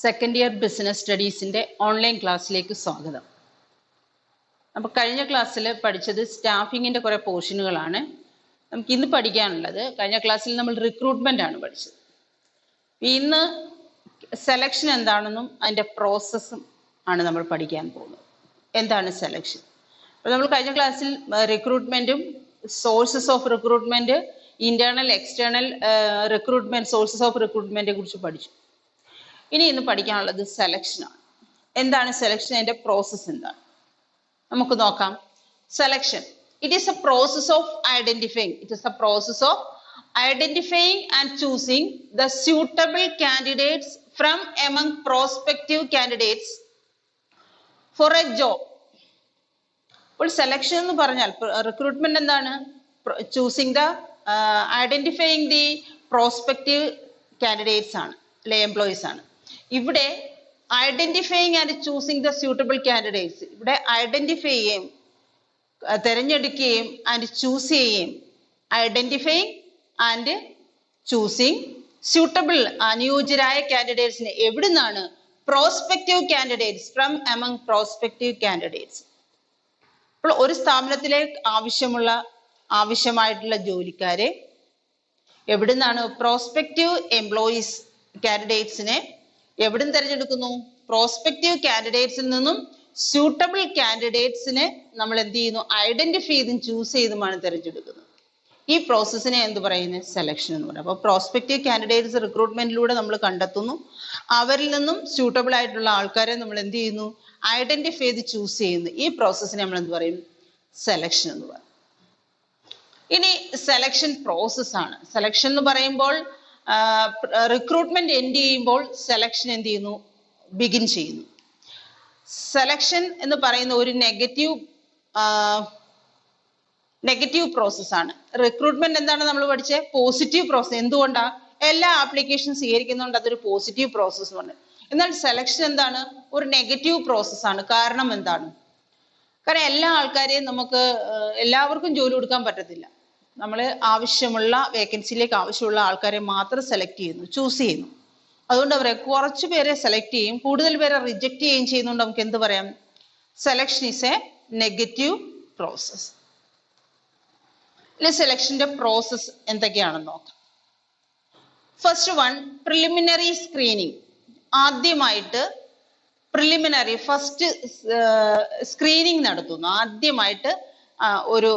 Second year business സ്റ്റഡീസിൻ്റെ online ക്ലാസ്സിലേക്ക് സ്വാഗതം. അപ്പോൾ കഴിഞ്ഞ ക്ലാസ്സിൽ പഠിച്ചത് സ്റ്റാഫിങ്ങിൻ്റെ കുറേ പോർഷനുകളാണ്. നമുക്ക് ഇന്ന് പഠിക്കാനുള്ളത്, കഴിഞ്ഞ ക്ലാസ്സിൽ നമ്മൾ റിക്രൂട്ട്മെൻ്റ് ആണ് പഠിച്ചത്. ഇന്ന് സെലക്ഷൻ എന്താണെന്നും അതിൻ്റെ പ്രോസസ്സും ആണ് നമ്മൾ പഠിക്കാൻ പോകുന്നത്. എന്താണ് സെലക്ഷൻ? അപ്പോൾ നമ്മൾ കഴിഞ്ഞ ക്ലാസ്സിൽ റിക്രൂട്ട്മെൻറ്റും sources of recruitment, internal external recruitment, sources of റിക്രൂട്ട്മെൻറ്റിനെ കുറിച്ച് പഠിച്ചു. ഇന്ന് പഠിക്കാനുള്ളത് സെലക്ഷനാണ്. എന്താണ് സെലക്ഷൻ? അതിന്റെ പ്രോസസ് എന്താണ് നമുക്ക് നോക്കാം. Selection, it is A process of identifying and choosing the suitable candidates from among prospective candidates four a job. ഇപ്പോൾ സെലക്ഷൻ എന്ന് പറഞ്ഞാൽ റിക്രൂട്ട്മെന്റ് എന്താണ്? Choosing the identifying the prospective candidates ആണ്, അല്ലെ എംപ്ലോയീസ് ആണ്. ഇവിടെ identifying and choosing the suitable candidates, ഇവിടെ identify ചെയ്യുകയും തിരഞ്ഞെടുക്കുകയും ആൻഡ് ചൂസ് ചെയ്യുകയും, ഐഡന്റിഫൈയിങ് ആൻഡ് ചൂസിങ് സ്യൂട്ടബിൾ അനുയോജ്യരായ കാൻഡിഡേറ്റ്സിനെ എവിടെ നിന്നാണ്? Prospective candidates from among prospective candidates. അപ്പോൾ ഒരു സ്ഥാപനത്തിലേക്ക് ആവശ്യമായിട്ടുള്ള ജോലിക്കാരെ എവിടെ നിന്നാണ്? പ്രോസ്പെക്റ്റീവ് എംപ്ലോയീസ് കാൻഡിഡേറ്റ്സിനെ എവിടെ നിന്ന് തിരഞ്ഞെടുക്കുന്നു? പ്രോസ്പെക്റ്റീവ് കാൻഡിഡേറ്റ്സിൽ നിന്നും സ്യൂട്ടബിൾ കാൻഡിഡേറ്റ്സിനെ നമ്മൾ എന്ത് ചെയ്യുന്നു? ഐഡന്റിഫൈ ചെയ്തും ചൂസ് ചെയ്തുമാണ് തിരഞ്ഞെടുക്കുന്നത്. ഈ പ്രോസസ്സിനെ എന്ത് പറയുന്നത്? സെലക്ഷൻ എന്ന് പറയുന്നത്. അപ്പോൾ പ്രോസ്പെക്റ്റീവ് കാൻഡിഡേറ്റ്സ് റിക്രൂട്ട്മെന്റിലൂടെ നമ്മൾ കണ്ടെത്തുന്നു. അവരിൽ നിന്നും സ്യൂട്ടബിൾ ആയിട്ടുള്ള ആൾക്കാരെ നമ്മൾ എന്ത് ചെയ്യുന്നു? ഐഡന്റിഫൈ ചെയ്ത് ചൂസ് ചെയ്യുന്നു. ഈ പ്രോസസ്സിനെ നമ്മൾ എന്ത് പറയും? സെലക്ഷൻ എന്ന് പറയും. ഇനി സെലക്ഷൻ പ്രോസസ് ആണ്. സെലക്ഷൻ എന്ന് പറയുമ്പോൾ റിക്രൂട്ട്മെന്റ് എൻഡ് ചെയ്യുമ്പോൾ സെലക്ഷൻ എന്ത് ചെയ്യുന്നു? ബിഗിൻ ചെയ്യുന്നു. സെലക്ഷൻ എന്ന് പറയുന്ന ഒരു നെഗറ്റീവ് പ്രോസസ് ആണ്. റിക്രൂട്ട്മെന്റ് എന്താണ് നമ്മൾ പഠിച്ചത്? Positive process. എന്തുകൊണ്ടാ? എല്ലാ ആപ്ലിക്കേഷൻ സ്വീകരിക്കുന്നതുകൊണ്ട് അതൊരു പോസിറ്റീവ് പ്രോസസ് ആണ്. എന്നാൽ സെലക്ഷൻ എന്താണ്? ഒരു നെഗറ്റീവ് പ്രോസസ് ആണ്. കാരണം എന്താണ്? കാരണം എല്ലാ ആൾക്കാരെയും നമുക്ക് എല്ലാവർക്കും ജോലി കൊടുക്കാൻ പറ്റത്തില്ല. നമ്മൾ ആവശ്യമുള്ള വേക്കൻസിയിലേക്ക് ആവശ്യമുള്ള ആൾക്കാരെ മാത്രം സെലക്ട് ചെയ്യുന്നു, ചൂസ് ചെയ്യുന്നു. അതുകൊണ്ട് അവരെ കുറച്ചു പേരെ സെലക്ട് ചെയ്യും, കൂടുതൽ പേരെ റിജക്ട് ചെയ്യുകയും ചെയ്യുന്നതുകൊണ്ട് നമുക്ക് എന്ത് പറയാം? Selection is A negative process. ഇനി സെലക്ഷന്റെ പ്രോസസ് എന്തൊക്കെയാണെന്ന് നോക്കാം. First one, preliminary screening. ആദ്യമായിട്ട് ഫസ്റ്റ് സ്ക്രീനിങ് നടത്തുന്നു. ആദ്യമായിട്ട് ഒരു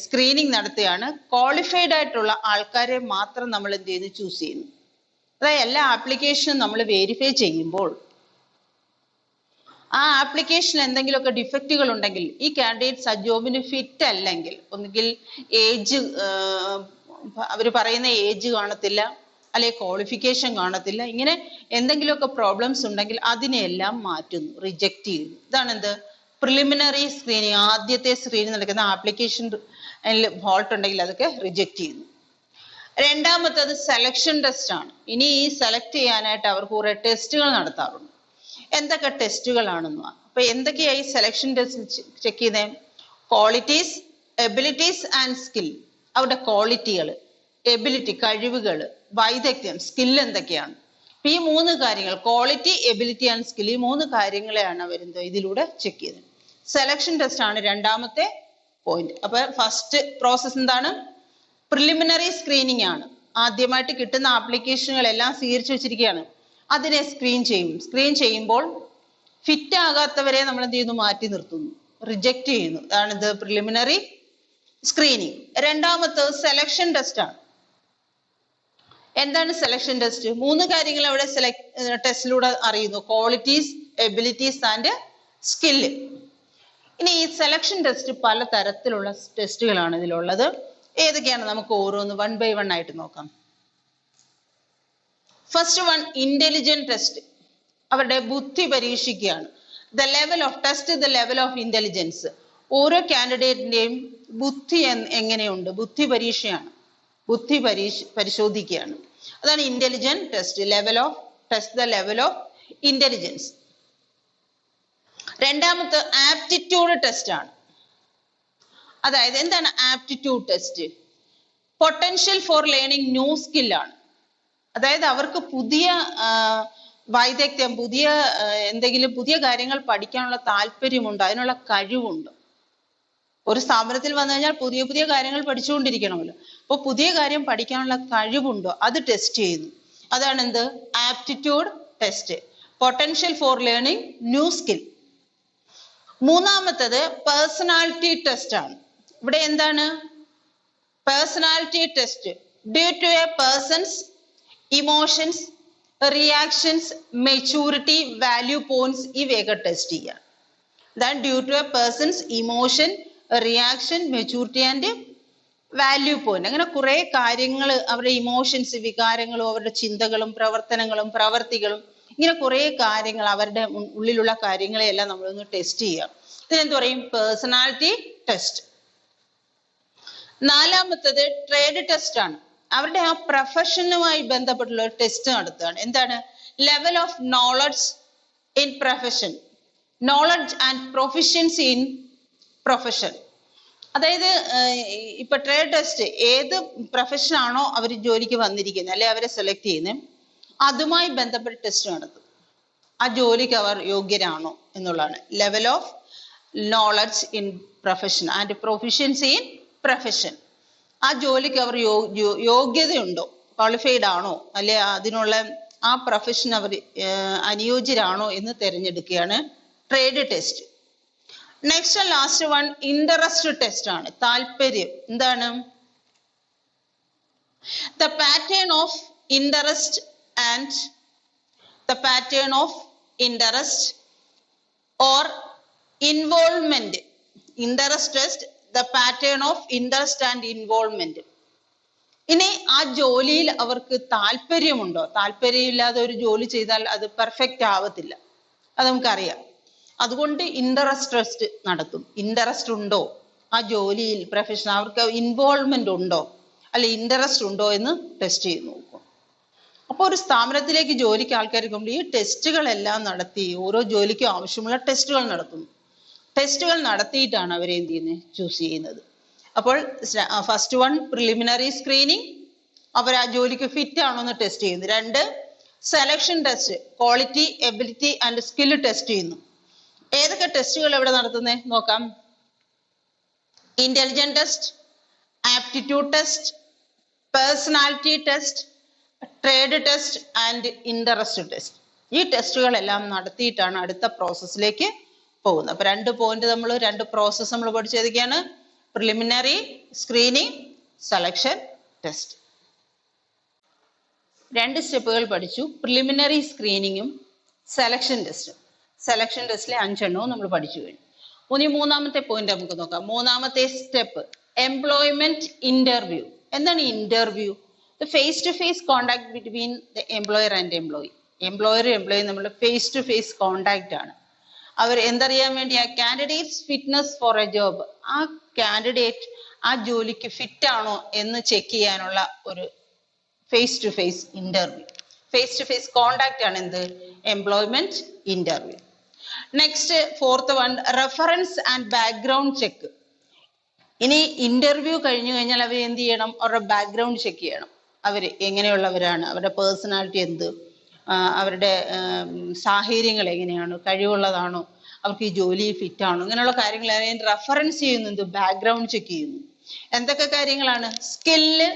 സ്ക്രീനിങ് നടത്തുകയാണ്. ക്വാളിഫൈഡ് ആയിട്ടുള്ള ആൾക്കാരെ മാത്രം നമ്മൾ എന്ത് ചെയ്യുന്നു? ചൂസ് ചെയ്യുന്നു. അതായത് എല്ലാ ആപ്ലിക്കേഷനും നമ്മൾ വെരിഫൈ ചെയ്യുമ്പോൾ ആ ആപ്ലിക്കേഷനിൽ എന്തെങ്കിലുമൊക്കെ ഡിഫക്റ്റുകൾ ഉണ്ടെങ്കിൽ, ഈ കാൻഡിഡേറ്റ്സ് ആ ജോബിന് ഫിറ്റ് അല്ലെങ്കിൽ, ഒന്നുകിൽ ഏജ്, അവർ പറയുന്ന ഏജ് കാണത്തില്ല, അല്ലെ ക്വാളിഫിക്കേഷൻ കാണത്തില്ല, ഇങ്ങനെ എന്തെങ്കിലുമൊക്കെ പ്രോബ്ലംസ് ഉണ്ടെങ്കിൽ അതിനെല്ലാം മാറ്റുന്നു, റിജക്റ്റ് ചെയ്യുന്നു. ഇതാണ് എന്ത്? Preliminary screening. ആദ്യത്തെ സ്ക്രീനിങ് നടക്കുന്ന ആപ്ലിക്കേഷൻ ഫോൾട്ട് ഉണ്ടെങ്കിൽ അതൊക്കെ റിജക്റ്റ് ചെയ്യുന്നു. രണ്ടാമത്തത് സെലക്ഷൻ ടെസ്റ്റ് ആണ്. ഇനി ഈ സെലക്ട് ചെയ്യാനായിട്ട് അവർക്ക് കുറെ ടെസ്റ്റുകൾ നടത്താറുണ്ട്. എന്തൊക്കെ ടെസ്റ്റുകളാണെന്ന്? അപ്പൊ എന്തൊക്കെയായി സെലക്ഷൻ ടെസ്റ്റ് ചെക്ക് ചെയ്യുന്നത്? Qualities, abilities and skill. അവരുടെ ക്വാളിറ്റികൾ, എബിലിറ്റി കഴിവുകൾ, വൈദഗ്ധ്യം, സ്കിൽ എന്തൊക്കെയാണ്? ഈ മൂന്ന് കാര്യങ്ങൾ, ക്വാളിറ്റി, എബിലിറ്റി ആൻഡ് സ്കിൽ, ഈ മൂന്ന് കാര്യങ്ങളെയാണ് അവരെന്തോ ഇതിലൂടെ ചെക്ക് ചെയ്തത്. സെലക്ഷൻ ടെസ്റ്റ് ആണ് രണ്ടാമത്തെ പോയിന്റ്. അപ്പൊ ഫസ്റ്റ് പ്രോസസ് എന്താണ്? പ്രിലിമിനറി സ്ക്രീനിങ് ആണ്. ആദ്യമായിട്ട് കിട്ടുന്ന ആപ്ലിക്കേഷനുകളെല്ലാം സ്വീകരിച്ചു വെച്ചിരിക്കുകയാണ്. അതിനെ സ്ക്രീൻ ചെയ്യും. സ്ക്രീൻ ചെയ്യുമ്പോൾ ഫിറ്റ് ആകാത്തവരെ നമ്മൾ എന്ത് ചെയ്യുന്നു? മാറ്റി നിർത്തുന്നു, റിജക്റ്റ് ചെയ്യുന്നു. അതാണ് ഇത് പ്രിലിമിനറി സ്ക്രീനിങ്. രണ്ടാമത്തത് സെലക്ഷൻ ടെസ്റ്റ് ആണ്. എന്താണ് സെലക്ഷൻ ടെസ്റ്റ്? മൂന്ന് കാര്യങ്ങൾ അവിടെ ടെസ്റ്റിലൂടെ അറിയുന്നു: ക്വാളിറ്റീസ്, എബിലിറ്റീസ് ആൻഡ് സ്കില്ല്. ഇനി ഈ സെലക്ഷൻ ടെസ്റ്റ് പല തരത്തിലുള്ള ടെസ്റ്റുകളാണ് ഇതിലുള്ളത്. ഏതൊക്കെയാണ്? നമുക്ക് ഓരോന്ന് വൺ ബൈ വൺ ആയിട്ട് നോക്കാം. First one, intelligent test. അവരുടെ ബുദ്ധി പരീക്ഷിക്കുകയാണ്. The level of intelligence. ഓരോ കാൻഡിഡേറ്റിന്റെയും ബുദ്ധി എങ്ങനെയുണ്ട്? ബുദ്ധി പരീക്ഷയാണ്. ബുദ്ധി പരിശോധിക്കുകയാണ്. അതാണ് intelligent test. The level of intelligence. രണ്ടാമത്തെ ആപ്റ്റിറ്റ്യൂഡ് ടെസ്റ്റ് ആണ്. അതായത് എന്താണ് aptitude test? Potential for learning new സ്കില്ലാണ്. അതായത് അവർക്ക് പുതിയ വൈദഗ്ധ്യം, എന്തെങ്കിലും പുതിയ കാര്യങ്ങൾ പഠിക്കാനുള്ള താല്പര്യമുണ്ടോ, അതിനുള്ള കഴിവുണ്ടോ. ഒരു സ്ഥാപനത്തിൽ വന്നു കഴിഞ്ഞാൽ പുതിയ പുതിയ കാര്യങ്ങൾ പഠിച്ചുകൊണ്ടിരിക്കണമല്ലോ. അപ്പോൾ പുതിയ കാര്യം പഠിക്കാനുള്ള കഴിവുണ്ടോ അത് ടെസ്റ്റ് ചെയ്യുന്നു. അതാണ് എന്ത്, aptitude test. Potential for learning new skill. മൂന്നാമത്തത് പേഴ്സണാലിറ്റി ടെസ്റ്റ് ആണ്. ഇവിടെ എന്താണ് personality test? Due to a person's emotions, reactions, maturity, value points ഇവയൊക്കെ ടെസ്റ്റ് ചെയ്യുക. That due to a person's emotion, reaction, maturity and value point. അങ്ങനെ കുറെ കാര്യങ്ങൾ, അവരുടെ ഇമോഷൻസ്, വികാരങ്ങളും അവരുടെ ചിന്തകളും പ്രവർത്തനങ്ങളും പ്രവർത്തികളും, ഇങ്ങനെ കുറെ കാര്യങ്ങൾ, അവരുടെ ഉള്ളിലുള്ള കാര്യങ്ങളെയെല്ലാം നമ്മളൊന്ന് ടെസ്റ്റ് ചെയ്യുക. ഇതിനെന്ത് പറയും, പേഴ്സണാലിറ്റി ടെസ്റ്റ്. നാലാമത്തത് ട്രേഡ് ടെസ്റ്റ് ആണ്. അവരുടെ ആ പ്രൊഫഷനുമായി ബന്ധപ്പെട്ടുള്ള ഒരു ടെസ്റ്റ് നടത്തുകയാണ്. എന്താണ്, level of knowledge in profession, knowledge and proficiency in profession. അതായത് ഇപ്പൊ ട്രേഡ് ടെസ്റ്റ് ഏത് പ്രൊഫഷൻ ആണോ അവർ ജോലിക്ക് വന്നിരിക്കുന്നത്, അല്ലെ അവരെ സെലക്ട് ചെയ്യുന്നത്, അതുമായി ബന്ധപ്പെട്ട ടെസ്റ്റ് നടത്തും. ആ ജോലിക്ക് അവർ യോഗ്യരാണോ എന്നുള്ളതാണ്. Level of knowledge in profession and proficiency in profession. ആ ജോലിക്ക് അവർ യോഗ്യതയുണ്ടോ, ക്വാളിഫൈഡ് ആണോ, അല്ലെ അതിനുള്ള ആ പ്രൊഫഷൻ അവർ അനുയോജ്യരാണോ എന്ന് തിരഞ്ഞെടുക്കുകയാണ് trade test. Next last one interest test ആണ്. താല്പര്യം എന്താണ്, the pattern of interest and the pattern of interest or involvement. Interest test, the pattern of interest and involvement. ഇനി ആ ജോലിയിൽ അവർക്ക് താല്പര്യമുണ്ടോ, താല്പര്യമില്ലാതെ ഒരു ജോലി ചെയ്താൽ അത് പെർഫെക്റ്റ് ആവത്തില്ല, അത് നമുക്കറിയാം. അതുകൊണ്ട് ഇൻട്രസ്റ്റ് ടെസ്റ്റ് നടത്തും. ഇൻട്രസ്റ്റ് ഉണ്ടോ ആ ജോലിയിൽ, പ്രൊഫഷൻ, അവർക്ക് ഇൻവോൾവ്മെന്റ് ഉണ്ടോ, അല്ലെ ഇൻട്രസ്റ്റ് ഉണ്ടോ എന്ന് ടെസ്റ്റ് ചെയ്ത് നോക്കും. അപ്പോൾ ഒരു സ്ഥാപനത്തിലേക്ക് ജോലിക്ക് ആൾക്കാർ ഈ ടെസ്റ്റുകളെല്ലാം നടത്തി ഓരോ ജോലിക്കും ആവശ്യമുള്ള ടെസ്റ്റുകൾ നടത്തുന്നു. ടെസ്റ്റുകൾ നടത്തിയിട്ടാണ് അവരെ എന്ത് ചെയ്യുന്നത്, ചൂസ് ചെയ്യുന്നത്. അപ്പോൾ ഫസ്റ്റ് വൺ പ്രിലിമിനറി സ്ക്രീനിങ്, അവർ ആ ജോലിക്ക് ഫിറ്റ് ആണോ എന്ന് ടെസ്റ്റ് ചെയ്യുന്നു. 2 selection test, quality, ability and skill test ചെയ്യുന്നു. ഏതൊക്കെ ടെസ്റ്റുകൾ എവിടെ നടത്തുന്നത് നോക്കാം. Intelligent test, aptitude test, personality test, trade test and interest test. ഈ ടെസ്റ്റുകളെല്ലാം നടത്തിയിട്ടാണ് അടുത്ത പ്രോസസ്സിലേക്ക് പോകുന്നത്. അപ്പൊ 2 പോയിന്റ് നമ്മൾ 2 പ്രോസസ്സ് നമ്മൾ പഠിച്ചേതൊക്കെയാണ്, പ്രിലിമിനറി സ്ക്രീനിങ്, സെലക്ഷൻ ടെസ്റ്റ്. 2 സ്റ്റെപ്പുകൾ പഠിച്ചു, പ്രിലിമിനറി സ്ക്രീനിങ്ങും സെലക്ഷൻ ടെസ്റ്റും. സെലക്ഷൻ ടെസ്റ്റിലെ 5 എണ്ണവും നമ്മൾ പഠിച്ചു കഴിഞ്ഞു. ഇനി മൂന്നാമത്തെ പോയിന്റ് നമുക്ക് നോക്കാം. മൂന്നാമത്തെ സ്റ്റെപ്പ് എംപ്ലോയ്മെന്റ് ഇന്റർവ്യൂ. എന്താണ് interview? The face-to-face contact between the employer and employee. Employer employee നമ്മുടെ ഫേസ് ടു ഫേസ് കോണ്ടാക്ട് ആണ്. അവർ എന്തറിയാൻ വേണ്ടി, ആ candidates fitness for a job, ആ കാൻഡിഡേറ്റ് ആ ജോലിക്ക് ഫിറ്റ് ആണോ എന്ന് ചെക്ക് ചെയ്യാനുള്ള ഒരു face to face interview. Face to face contact ആണ് എന്ത്, employment interview. Next 4th one reference and background check. ഇനി ഇന്റർവ്യൂ കഴിഞ്ഞു കഴിഞ്ഞാൽ അവർ എന്ത് ചെയ്യണം, അവരുടെ ബാക്ക്ഗ്രൗണ്ട് ചെക്ക് ചെയ്യണം. അവർ എങ്ങനെയുള്ളവരാണ്, അവരുടെ പേഴ്സണാലിറ്റി എന്ത്, അവരുടെ സാഹചര്യങ്ങൾ എങ്ങനെയാണ്, കഴിവുള്ളതാണോ, അവർക്ക് ഈ ജോലി ഫിറ്റ് ആണോ, ഇങ്ങനെയുള്ള കാര്യങ്ങൾ റെഫറൻസ് ചെയ്യുന്നു, ബാക്ക്ഗ്രൗണ്ട് ചെക്ക് ചെയ്യുന്നു. എന്തൊക്കെ കാര്യങ്ങളാണ്, skill,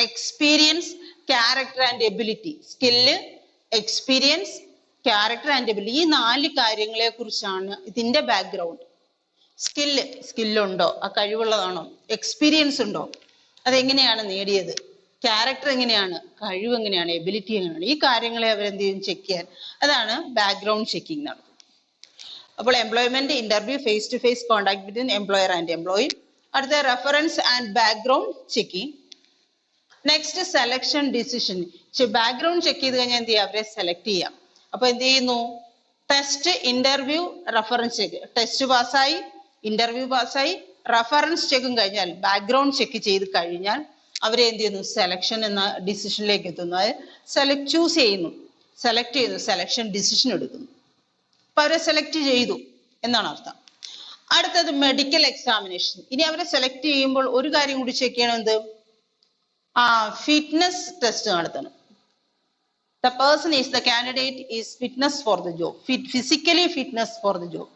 experience, character and ability. Skill, experience, character and ability, ഈ 4 കാര്യങ്ങളെ കുറിച്ചാണ് ഇതിന്റെ ബാക്ക്ഗ്രൗണ്ട്. സ്കില്ലുണ്ടോ, ആ കഴിവുള്ളതാണോ, എക്സ്പീരിയൻസ് ഉണ്ടോ, അതെങ്ങനെയാണ് നേടിയത്, ക്യാരക്ടർ എങ്ങനെയാണ്, കഴിവ് എങ്ങനെയാണ്, എബിലിറ്റി എങ്ങനെയാണ്, ഈ കാര്യങ്ങളെ അവരെന്ത് ചെയ്യും, ചെക്ക് ചെയ്യാൻ. അതാണ് ബാക്ക്ഗ്രൗണ്ട് ചെക്കിംഗ് നടത്തുന്നത്. അപ്പോൾ employment interview, face to face contact between employer and employee. അടുത്ത reference and background checking. Next selection decision. Background check ചെയ്ത് കഴിഞ്ഞാൽ എന്ത് ചെയ്യാം, അവരെ സെലക്ട് ചെയ്യാം. അപ്പൊ എന്ത് ചെയ്യുന്നു, test, interview, reference check. Test പാസ്സായി, ഇന്റർവ്യൂ പാസ്സായി, റെഫറൻസ് ചെക്കും കഴിഞ്ഞാൽ, ബാക്ക്ഗ്രൗണ്ട് ചെക്ക് ചെയ്ത് കഴിഞ്ഞാൽ അവരെ എന്ത് ചെയ്യുന്നു, സെലക്ഷൻ എന്ന ഡിസിഷനിലേക്ക് എത്തുന്നു. അത് ചൂസ് ചെയ്യുന്നു, സെലക്ട് ചെയ്യുന്നു, സെലക്ഷൻ ഡിസിഷൻ എടുക്കുന്നു. അപ്പൊ അവരെ സെലക്ട് ചെയ്തു എന്നാണ് അർത്ഥം. അടുത്തത് മെഡിക്കൽ എക്സാമിനേഷൻ. ഇനി അവരെ സെലക്ട് ചെയ്യുമ്പോൾ ഒരു കാര്യം കൂടി ചെക്ക് ചെയ്യണം, എന്ത്, ഫിറ്റ്നസ് ടെസ്റ്റ് നടത്തണം. The person is the candidate is fitness for the job. Physically fitness for the job.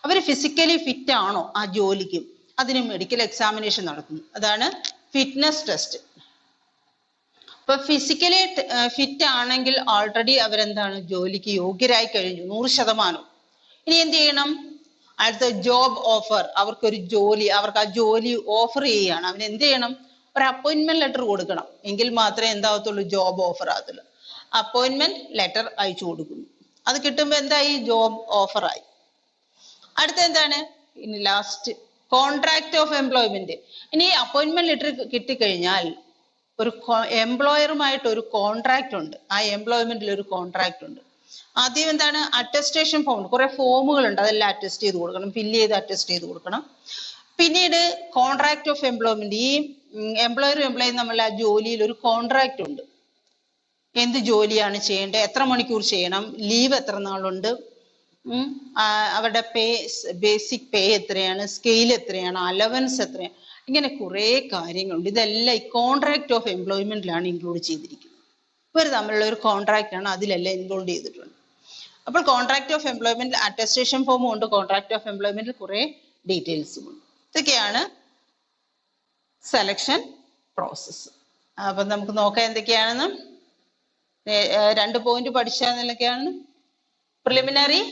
അവർ ഫിസിക്കലി ഫിറ്റ് ആണോ ആ ജോലിക്കും, അതിന് മെഡിക്കൽ എക്സാമിനേഷൻ നടത്തുന്നു. അതാണ് ഫിറ്റ്നസ് ടെസ്റ്റ്. ഇപ്പൊ ഫിസിക്കലി ഫിറ്റ് ആണെങ്കിൽ ഓൾറെഡി അവരെന്താണ് ജോലിക്ക് യോഗ്യരായി കഴിഞ്ഞു 100%. ഇനി എന്ത് ചെയ്യണം? അടുത്ത ജോബ് ഓഫർ, അവർക്കൊരു ജോലി, അവർക്ക് ആ ജോലി ഓഫർ ചെയ്യുകയാണ്. അവന് എന്ത് ചെയ്യണം? ഒരു അപ്പോയിന്റ്മെന്റ് ലെറ്റർ കൊടുക്കണം. എങ്കിൽ മാത്രമേ എന്താവത്തുള്ളൂ, ജോബ് ഓഫർ ആകത്തുള്ളൂ. അപ്പോയിന്റ്മെന്റ് ലെറ്റർ അയച്ചു കൊടുക്കുന്നു. അത് കിട്ടുമ്പോൾ എന്തായി? ജോബ് ഓഫറായി. അടുത്ത എന്താണ്? ഇനി ലാസ്റ്റ് കോൺട്രാക്ട് ഓഫ് എംപ്ലോയ്മെന്റ്. ഇനി അപ്പോയിന്റ്മെന്റ് ലെറ്റർ കിട്ടിക്കഴിഞ്ഞാൽ ഒരു എംപ്ലോയറുമായിട്ട് ഒരു കോൺട്രാക്ട് ഉണ്ട്. ആ എംപ്ലോയ്മെന്റിൽ ഒരു കോൺട്രാക്ട് ഉണ്ട്. ആദ്യം എന്താണ്? Attestation form. കുറെ ഫോമുകൾ ഉണ്ട്, അതെല്ലാം അറ്റസ്റ്റ് ചെയ്ത് കൊടുക്കണം, ഫില്ല് ചെയ്ത് അറ്റസ്റ്റ് ചെയ്ത് കൊടുക്കണം. പിന്നീട് കോൺട്രാക്ട് ഓഫ് എംപ്ലോയ്മെന്റ്. ഈ എംപ്ലോയറും എംപ്ലോയും തമ്മിൽ ആ ജോലിയിൽ ഒരു കോൺട്രാക്ട് ഉണ്ട്. എന്ത് ജോലിയാണ് ചെയ്യേണ്ടത്, എത്ര മണിക്കൂർ ചെയ്യണം, ലീവ് എത്ര നാളുണ്ട്, അവരുടെ പേ, ബേസിക് പേ എത്രയാണ്, സ്കെയിൽ എത്രയാണ്, അലവൻസ് എത്രയാണ്, ഇങ്ങനെ കുറെ കാര്യങ്ങളുണ്ട്. ഇതെല്ലാം ഈ കോൺട്രാക്ട് ഓഫ് എംപ്ലോയ്മെന്റിലാണ് ഇൻക്ലൂഡ് ചെയ്തിരിക്കുന്നത്. ഇവർ തമ്മിലുള്ള ഒരു കോൺട്രാക്ട് ആണ്, അതിലെല്ലാം ഇൻക്ലൂഡ് ചെയ്തിട്ടുണ്ട്. അപ്പോൾ കോൺട്രാക്ട് ഓഫ് എംപ്ലോയ്മെന്റ് അറ്റസ്റ്റേഷൻ ഫോമും ഉണ്ട്, കോൺട്രാക്ട് ഓഫ് എംപ്ലോയ്മെന്റിൽ കുറെ ഡീറ്റെയിൽസും ഉണ്ട്. ഇതൊക്കെയാണ് സെലക്ഷൻ പ്രോസസ്സ്. അപ്പൊ നമുക്ക് നോക്കാം എന്തൊക്കെയാണെന്ന്. 2 പോയിന്റ് പഠിച്ചാൽ പ്രിലിമിനറി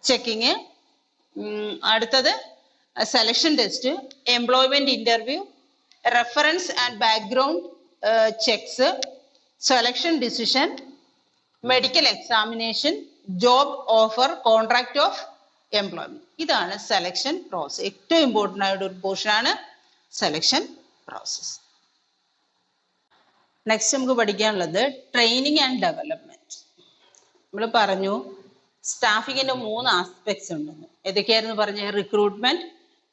ചെക്കിങ്, അടുത്തത് selection test, employment interview, reference and background checks, selection decision, medical examination, job offer, contract of employment. ഇതാണ് സെലക്ഷൻ പ്രോസസ്. ഏറ്റവും ഇമ്പോർട്ടൻ്റ് ആയിട്ട് ഒരു പോർഷൻ ആണ് സെലക്ഷൻ പ്രോസസ്. നെക്സ്റ്റ് നമുക്ക് പഠിക്കാനുള്ളത് ട്രെയിനിങ് ആൻഡ് ഡെവലപ്മെന്റ്. നമ്മൾ പറഞ്ഞു സ്റ്റാഫിങ്ങിന്റെ 3 ആസ്പെക്ട്സ് ഉണ്ടെന്ന്. ഏതൊക്കെയായിരുന്നു പറഞ്ഞത്? Recruitment,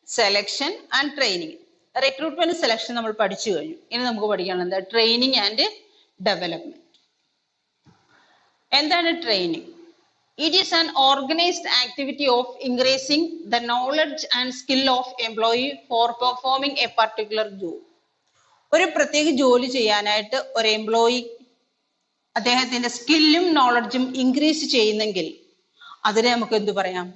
selection and training. Recruitment, selection നമ്മൾ പഠിച്ചു കഴിഞ്ഞു. ഇനി നമുക്ക് പഠിക്കാനുള്ളത് ട്രെയിനിങ് ആൻഡ് ഡെവലപ്മെന്റ്. എന്താണ് training? It is an organized activity of increasing the knowledge and skill of employee for performing a particular job. ഒരു പ്രത്യേക ജോലി ചെയ്യാനായിട്ട് ഒരു എംപ്ലോയി അദ്ദേഹത്തിന്റെ സ്കില്ലും നോളജും ഇൻക്രീസ് ചെയ്യുന്നെങ്കിൽ അതിനെ നമുക്ക് എന്ത് പറയാം?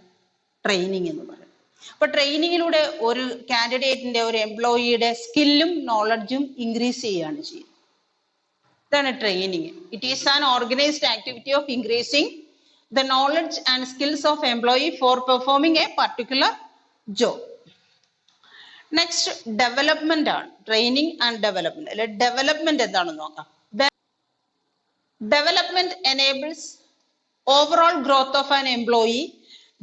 ട്രെയിനിങ് എന്ന് പറയാം. അപ്പൊ ട്രെയിനിങ്ങിലൂടെ ഒരു കാൻഡിഡേറ്റിന്റെ, ഒരു എംപ്ലോയിയുടെ സ്കില്ലും നോളജും ഇൻക്രീസ് ചെയ്യുകയാണ് ചെയ്യുന്നത്. ഇതാണ് training. It is an organised activity of increasing the knowledge and skills of employee for performing a particular job. Next, development ആണ്. Training and development. അല്ലെ development എന്താണെന്ന് നോക്കാം. Development enables overall growth of an employee,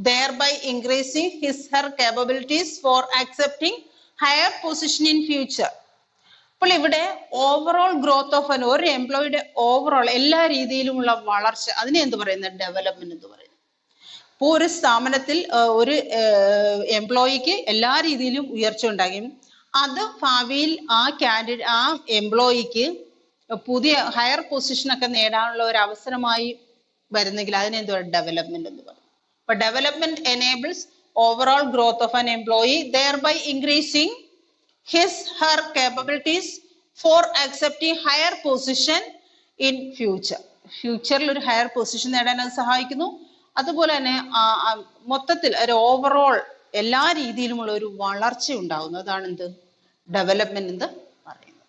thereby increasing his/her capabilities for accepting higher position in future. അപ്പോൾ ഇവിടെ overall growth of ഒരു എംപ്ലോയിയുടെ overall എല്ലാ രീതിയിലുമുള്ള വളർച്ച, അതിനെ എന്ത് പറയുന്നത്? ഡെവലപ്മെന്റ് എന്ന് പറയുന്നത്. ഇപ്പോൾ ഒരു സ്ഥാപനത്തിൽ ഒരു എംപ്ലോയിക്ക് എല്ലാ രീതിയിലും ഉയർച്ച ഉണ്ടാകും. അത് ഭാവിയിൽ ആ എംപ്ലോയിക്ക് പുതിയ ഹയർ പൊസിഷനൊക്കെ നേടാനുള്ള ഒരു അവസരമായി വരുന്നെങ്കിൽ അതിനെന്ത് പറയും? ഡെവലപ്മെന്റ് എന്ന് പറയും. അപ്പൊ development enables overall growth of an employee, thereby increasing his/her capabilities for accepting higher position in future. ഫ്യൂച്ചറിൽ ഒരു ഹയർ പൊസിഷൻ നേടാൻ അത് സഹായിക്കുന്നു. അതുപോലെ തന്നെ മൊത്തത്തിൽ ഒരു ഓവറോൾ എല്ലാ രീതിയിലുമുള്ള ഒരു വളർച്ച ഉണ്ടാകുന്നു. അതാണ് എന്ത്? ഡെവലപ്മെന്റ് എന്ന് പറയുന്നത്.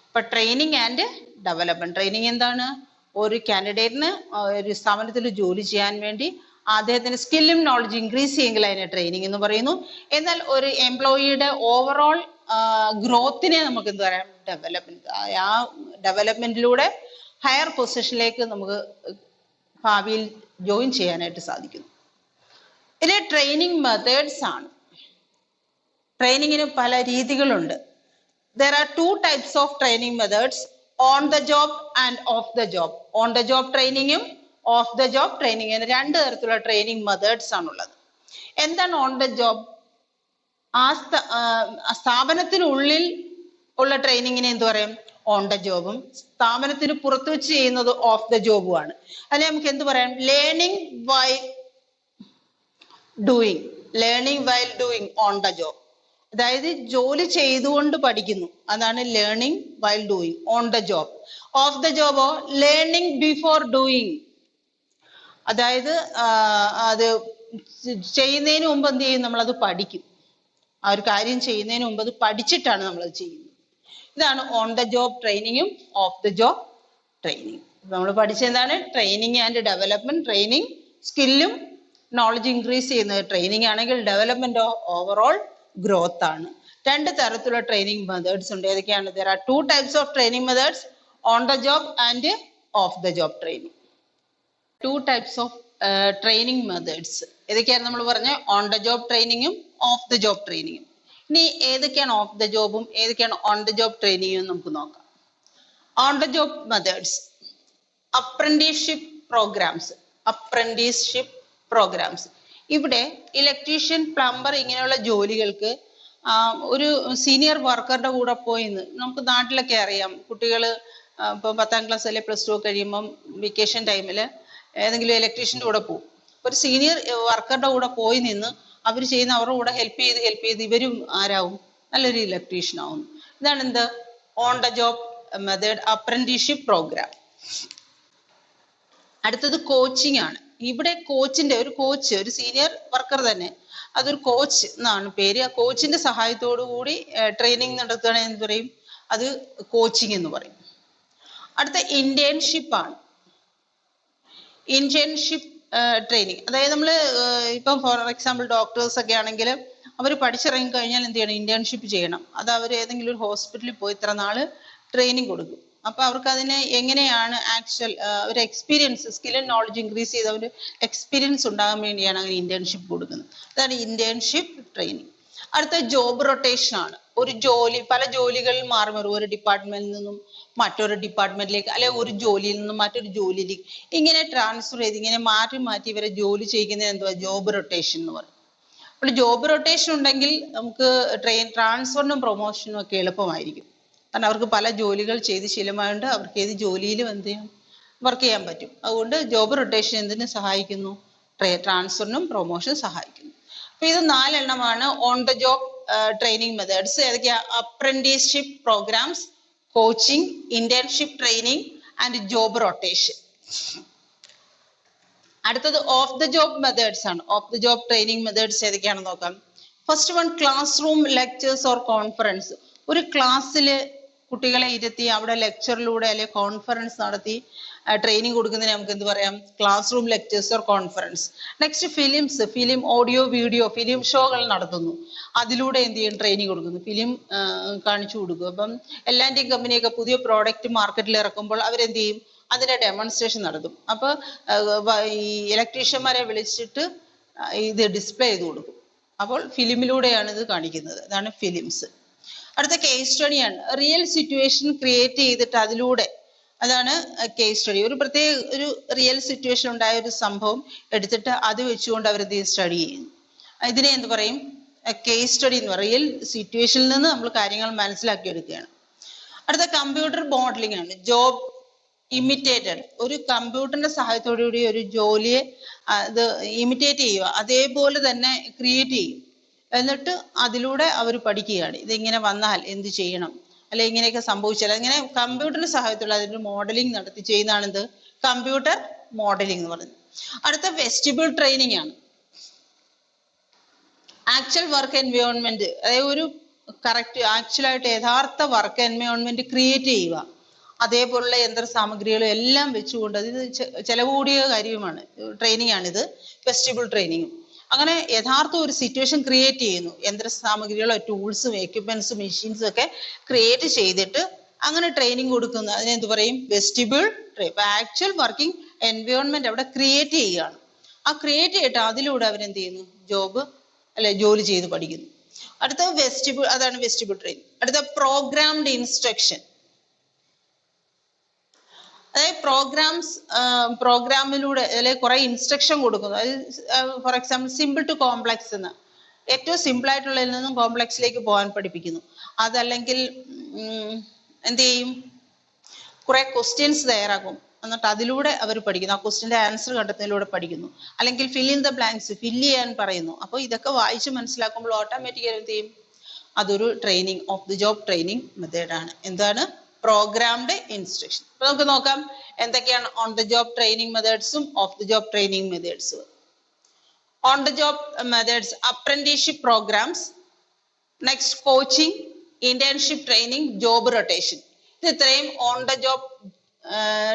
ഇപ്പൊ ട്രെയിനിങ് ആൻഡ് ഡെവലപ്മെന്റ്. ട്രെയിനിങ് എന്താണ്? ഒരു കാൻഡിഡേറ്റിന് ഒരു സ്ഥാപനത്തിൽ ജോലി ചെയ്യാൻ വേണ്ടി അദ്ദേഹത്തിന്റെ സ്കില്ലും നോളജ് ഇൻക്രീസ് ചെയ്യുമെങ്കിൽ അതിനെ ട്രെയിനിങ് എന്ന് പറയുന്നു. എന്നാൽ ഒരു എംപ്ലോയിയുടെ ഓവറോൾ ഗ്രോത്തിനെ നമുക്ക് എന്ത് പറയാം? ഡെവലപ്മെന്റ്. ആ ഡെവലപ്മെന്റിലൂടെ ഹയർ പൊസിഷനിലേക്ക് നമുക്ക് ഭാവിയിൽ ജോയിൻ ചെയ്യാനായിട്ട് സാധിക്കുന്നു. ഇത് ട്രെയിനിങ് മെത്തേഡ്സ് ആണ്. ട്രെയിനിങ്ങിന് പല രീതികളുണ്ട്. There are 2 types of training methods, on the job and off the job. On the job ട്രെയിനിങ്ങും ഓഫ് ദ ജോബ് ട്രെയിനിങ് എന്ന 2 തരത്തിലുള്ള ട്രെയിനിങ് മെത്തേഡ്സ് ആണുള്ളത്. എന്താണ് ഓൺ ദ ജോബ്? ആ സ്ഥാപനത്തിനുള്ളിൽ ഉള്ള ട്രെയിനിങ്ങിനെ എന്ത് പറയും? ഓൺ ദ ജോബും സ്ഥാപനത്തിന് പുറത്തു വെച്ച് ചെയ്യുന്നത് ഓഫ് ദ ജോബും ആണ്. അതിനെ നമുക്ക് എന്ത് പറയാം? Learning while doing. Learning while doing on the job. അതായത് ജോലി ചെയ്തുകൊണ്ട് പഠിക്കുന്നു, അതാണ് learning while doing. On the job. Off the ജോബോ ലേണിംഗ് ബിഫോർ ഡൂയിങ്. അതായത് അത് ചെയ്യുന്നതിന് മുമ്പ് എന്ത് ചെയ്യും, നമ്മളത് പഠിക്കും. ആ ഒരു കാര്യം ചെയ്യുന്നതിന് മുമ്പ് അത് പഠിച്ചിട്ടാണ് നമ്മളത് ചെയ്യുന്നത്. ഇതാണ് ഓൺ ദ ജോബ് ട്രെയിനിങ്ങും ഓഫ് ദ ജോബ് ട്രെയിനിങ്. നമ്മൾ പഠിച്ചെന്താണ്? Training and development. ട്രെയിനിങ് സ്കില്ലും നോളജ് ഇൻക്രീസ് ചെയ്യുന്നത് ട്രെയിനിങ് ആണെങ്കിൽ, ഡെവലപ്മെന്റ് ഓവറോൾ ഗ്രോത്ത് ആണ്. രണ്ട് തരത്തിലുള്ള ട്രെയിനിങ് മെത്തേഡ്സ് ഉണ്ട്. ഏതൊക്കെയാണ്? there are two types of training methods, on the job and off the job training. Two types of training methods. ഏതൊക്കെയാണ് നമ്മൾ പറഞ്ഞ? ഓൺ ദ ജോബ് ട്രെയിനിങ്ങും ഓഫ് ദ ജോബ് ട്രെയിനിങ്ങും. ഇനി ഏതൊക്കെയാണ് ഓഫ് ദ ജോബും ഏതൊക്കെയാണ് ഓൺ ദ ജോബ് ട്രെയിനിങ്ങും നമുക്ക് നോക്കാം. On the job methods. Apprenticeship programmes. Apprenticeship programmes. ഇവിടെ ഇലക്ട്രീഷ്യൻ, പ്ലംബർ ഇങ്ങനെയുള്ള ജോലികൾക്ക് ഒരു സീനിയർ വർക്കറുടെ കൂടെ പോയി നമുക്ക് നാട്ടിലൊക്കെ അറിയാം, കുട്ടികൾ ഇപ്പൊ 10ാം ക്ലാസ് അല്ലെ പ്ലസ് 2 കഴിയുമ്പം വെക്കേഷൻ ടൈമിൽ ഏതെങ്കിലും ഇലക്ട്രീഷ്യൻ്റെ കൂടെ പോകും. ഒരു സീനിയർ വർക്കറുടെ കൂടെ പോയി നിന്ന് അവർ ചെയ്യുന്ന അവരുടെ കൂടെ ഹെൽപ്പ് ചെയ്ത് ഇവരും ആരാവും? നല്ലൊരു ഇലക്ട്രീഷ്യൻ ആവും. ഇതാണ് എന്ത്? On the job method, apprenticeship programme. അടുത്തത് കോച്ചിങ് ആണ്. ഇവിടെ കോച്ചിന്റെ ഒരു സീനിയർ വർക്കർ തന്നെ, അതൊരു കോച്ച് എന്നാണ് പേര്. ആ കോച്ചിന്റെ സഹായത്തോടു കൂടി ട്രെയിനിങ് നടത്തുകയാണെങ്കിൽ എന്ത് പറയും? അത് കോച്ചിങ് എന്ന് പറയും. അടുത്ത ഇന്റേൺഷിപ്പ് ആണ്. ഇന്റേൺഷിപ്പ് ട്രെയിനിങ്, അതായത് നമ്മൾ ഇപ്പം ഫോർ എക്സാമ്പിൾ ഡോക്ടേഴ്സ് ഒക്കെ ആണെങ്കിൽ അവർ പഠിച്ചിറങ്ങി കഴിഞ്ഞാൽ എന്ത് ചെയ്യണം? ഇന്റേൺഷിപ്പ് ചെയ്യണം. അത് അവർ ഏതെങ്കിലും ഒരു ഹോസ്പിറ്റലിൽ പോയി ഇത്ര നാള് ട്രെയിനിങ് കൊടുക്കും. അപ്പൊ അവർക്ക് അതിന് എങ്ങനെയാണ് ആക്ച്വൽ ഒരു experience, skill and knowledge increase ചെയ്ത ഒരു എക്സ്പീരിയൻസ് ഉണ്ടാകാൻ വേണ്ടിയാണ് അങ്ങനെ ഇന്റേൺഷിപ്പ് കൊടുക്കുന്നത്. അതാണ് ഇന്റേൺഷിപ്പ് ട്രെയിനിങ്. അടുത്ത ജോബ് റൊട്ടേഷൻ ആണ്. ഒരു ജോലി, പല ജോലികളിൽ മാറി മാറും. ഒരു ഡിപ്പാർട്ട്മെന്റിൽ നിന്നും മറ്റൊരു ഡിപ്പാർട്ട്മെന്റിലേക്ക്, അല്ലെ ഒരു ജോലിയിൽ നിന്നും മറ്റൊരു ജോലിയിലേക്ക് ഇങ്ങനെ ട്രാൻസ്ഫർ ചെയ്ത് ഇങ്ങനെ മാറ്റി ഇവരെ ജോലി ചെയ്യുന്നത് എന്തുവാ? ജോബ് റൊട്ടേഷൻ എന്ന് പറയും. അപ്പോൾ ജോബ് റൊട്ടേഷൻ ഉണ്ടെങ്കിൽ നമുക്ക് ട്രാൻസ്ഫറിനും പ്രൊമോഷനും ഒക്കെ എളുപ്പമായിരിക്കും. കാരണം അവർക്ക് പല ജോലികൾ ചെയ്ത് ശീലമായതുകൊണ്ട് അവർക്ക് ഏത് ജോലിയിലും എന്ത് ചെയ്യാം? വർക്ക് ചെയ്യാൻ പറ്റും. അതുകൊണ്ട് ജോബ് റൊട്ടേഷൻ എന്തിനു സഹായിക്കുന്നു? ട്രാൻസ്ഫറിനും പ്രൊമോഷനും സഹായിക്കുന്നു. അപ്പൊ ഇത് 4 എണ്ണമാണ് on the job training methods. ഏതൊക്കെയാ? Apprenticeship programs, coaching, internship training and job rotation. അടുത്തത് ഓഫ് ദ ജോബ് മെത്തേഡ്സ് ആണ്. Off the job training methods ഏതൊക്കെയാണെന്ന് നോക്കാം. First one, class room lectures or conference. ഒരു ക്ലാസ്സിൽ കുട്ടികളെ ഇരുത്തി അവിടെ ലെക്ചറിലൂടെ അല്ലെ കോൺഫറൻസ് നടത്തി ട്രെയിനിങ് കൊടുക്കുന്നതിന് നമുക്ക് എന്ത് പറയാം? Class room lectures or conference. Next film, audio, video, film ഷോകൾ നടത്തുന്നു. അതിലൂടെ എന്ത് ചെയ്യും? ട്രെയിനിങ് കൊടുക്കുന്നു. ഫിലിം കാണിച്ചു കൊടുക്കും. അപ്പം എല്ലാൻ്റെയും കമ്പനിയൊക്കെ പുതിയ പ്രോഡക്റ്റ് മാർക്കറ്റിൽ ഇറക്കുമ്പോൾ അവരെന്ത് ചെയ്യും? അതിന്റെ ഡെമോൺസ്ട്രേഷൻ നടത്തും. അപ്പൊ ഈ ഇലക്ട്രീഷ്യന്മാരെ വിളിച്ചിട്ട് ഇത് ഡിസ്പ്ലേ ചെയ്ത് കൊടുക്കും. അപ്പോൾ ഫിലിമിലൂടെയാണ് ഇത് കാണിക്കുന്നത്. അതാണ് ഫിലിംസ്. അടുത്ത കേസ് സ്റ്റഡിയാണ്. റിയൽ സിറ്റുവേഷൻ ക്രിയേറ്റ് ചെയ്തിട്ട് അതിലൂടെ, അതാണ് കേസ് സ്റ്റഡി. ഒരു പ്രത്യേക ഒരു റിയൽ സിറ്റുവേഷൻ ഉണ്ടായ ഒരു സംഭവം എടുത്തിട്ട് അത് വെച്ചുകൊണ്ട് അവർ ഇത് സ്റ്റഡി ചെയ്യുന്നു. ഇതിനെ എന്ത് പറയും? കേസ് സ്റ്റഡി എന്ന് പറയും. റിയൽ സിറ്റുവേഷനിൽ നിന്ന് നമ്മൾ കാര്യങ്ങൾ മനസ്സിലാക്കി എടുക്കുകയാണ്. അടുത്ത കമ്പ്യൂട്ടർ മോഡലിംഗ് ആണ്. Job imitated. ഒരു കമ്പ്യൂട്ടറിന്റെ സഹായത്തോടുകൂടി ഒരു ജോലിയെ അത് ഇമിറ്റേറ്റ് ചെയ്യുക, അതേപോലെ തന്നെ ക്രിയേറ്റ് ചെയ്യും. എന്നിട്ട് അതിലൂടെ അവർ പഠിക്കുകയാണ്. ഇതിങ്ങനെ വന്നാൽ എന്ത് ചെയ്യണം, അല്ലെ ഇങ്ങനെയൊക്കെ സംഭവിച്ചാൽ, അങ്ങനെ കമ്പ്യൂട്ടറിന്റെ സഹായത്തോടെ അതിന്റെ മോഡലിംഗ് നടത്തി ചെയ്യുന്നതാണ് ഇത് കമ്പ്യൂട്ടർ മോഡലിംഗ് എന്ന് പറയുന്നത്. അടുത്ത വെസ്റ്റിബിൾ ട്രെയിനിങ് ആണ്. ആക്ച്വൽ വർക്ക് എൻവയോൺമെന്റ്, അതായത് ഒരു കറക്റ്റ് ആക്ച്വലായിട്ട് യഥാർത്ഥ വർക്ക് എൻവയോൺമെന്റ് ക്രിയേറ്റ് ചെയ്യുക. അതേപോലുള്ള യന്ത്ര സാമഗ്രികളും എല്ലാം വെച്ചുകൊണ്ട്, അത് ചെലവ് കൂടിയ കാര്യമാണ്, ട്രെയിനിങ് ആണിത്, വെസ്റ്റിബിൾ ട്രെയിനിങ്. അങ്ങനെ യഥാർത്ഥ ഒരു സിറ്റുവേഷൻ ക്രിയേറ്റ് ചെയ്യുന്നു. യന്ത്ര സാമഗ്രികളോ ടൂൾസും എക്യുപ്മെന്റ്സും മെഷീൻസും ഒക്കെ ക്രിയേറ്റ് ചെയ്തിട്ട് അങ്ങനെ ട്രെയിനിങ് കൊടുക്കുന്നു. അതിനെന്ത് പറയും? Vestibule training. Actual working environment അവിടെ ക്രിയേറ്റ് ചെയ്യുകയാണ്. ആ ക്രിയേറ്റ് ചെയ്തിട്ട് അതിലൂടെ അവരെന്ത് ചെയ്യുന്നു? ജോലി ചെയ്ത് പഠിക്കുന്നു. അടുത്ത വെസ്റ്റിബിൾ, അതാണ് വെസ്റ്റിബിൾ ട്രെയിനിങ്. അടുത്ത പ്രോഗ്രാംഡ് ഇൻസ്ട്രക്ഷൻ. അതായത് പ്രോഗ്രാമിലൂടെ അല്ലെങ്കിൽ കുറെ ഇൻസ്ട്രക്ഷൻ കൊടുക്കുന്നു. അതായത് for example simple to complex എന്ന്, ഏറ്റവും സിമ്പിൾ ആയിട്ടുള്ളതിൽ നിന്നും കോംപ്ലക്സിലേക്ക് പോകാൻ പഠിപ്പിക്കുന്നു. അതല്ലെങ്കിൽ എന്ത് ചെയ്യും? കുറെ ക്വസ്റ്റ്യൻസ് തയ്യാറാക്കും, എന്നിട്ട് അതിലൂടെ അവർ പഠിക്കുന്നു. ആ ക്വസ്റ്റ്യന്റെ ആൻസർ കണ്ടെത്തുന്നതിലൂടെ പഠിക്കുന്നു. അല്ലെങ്കിൽ fill in the blanks, fill ചെയ്യാൻ പറയുന്നു. അപ്പോൾ ഇതൊക്കെ വായിച്ച് മനസ്സിലാക്കുമ്പോൾ ഓട്ടോമാറ്റിക്കലി എന്ത് ചെയ്യും? അതൊരു training, off the job training മെത്തേഡാണ്. എന്താണ്? Programmed instruction. അപ്പൊ നമുക്ക് നോക്കാം എന്തൊക്കെയാണ് ഓൺ ദ ജോബ് ട്രെയിനിങ് മെത്തേഡ്സും ഓഫ് ദി ജോബ് ട്രെയിനിങ് മെത്തേഡ്സും. On the job methods, apprenticeship programs, next coaching, internship training, job rotation. ഇത് ഇത്രയും on the job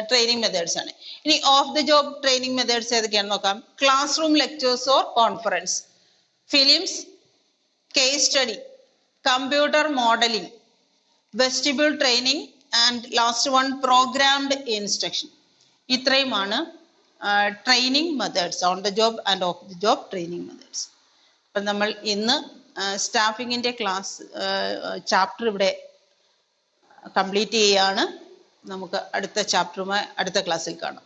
training methods ആണ്. ഇനി off the job training methods ഏതൊക്കെയാണെന്ന് നോക്കാം. Class room lectures or conference, films, case study, computer modeling, vestibule training and last one programmed instruction. ഇത്രയുമാണ് training methods, on the job and off the job training methods. അപ്പം നമ്മൾ ഇന്ന് സ്റ്റാഫിങ്ങിൻ്റെ class chapter ഇവിടെ complete ചെയ്യുകയാണ്. നമുക്ക് അടുത്ത ചാപ്റ്ററുമായി അടുത്ത ക്ലാസ്സിൽ കാണാം.